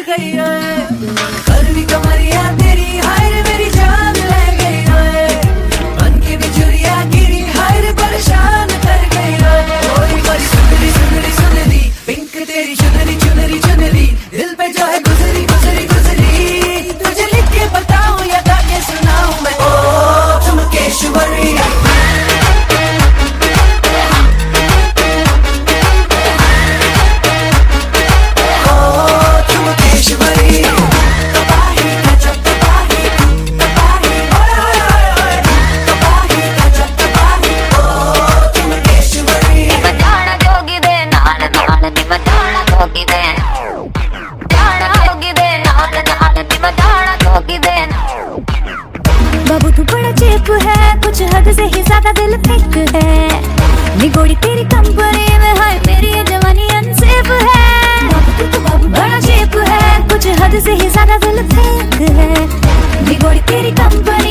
गई है। करवी कमरिया तेरी हाय रे मेरी जान ले गई है। मन की बिजुरिया गिरी हाय रे परेशान कर गई है। ओए मेरी सुंदरी सुंदरी सुंदरी पिंक तेरी चुनरी चुनरी चुनरी दिल पे जो है गुजरी गुजरी गुजरी। तुझे लिख के बताऊं या गा के सुनाऊं मैं। ओ चुमकेश्वरी बाबू तू बड़ा चेप है, कुछ हद से ही ज्यादा दिल फेंक है। निगोड़ी तेरी कंपनी में हाय मेरी ये जवानी अनसेफ है। बाबू तू बड़ा चेप है, कुछ हद से ही ज्यादा दिल फेंक है। निगोड़ी तेरी कंपनी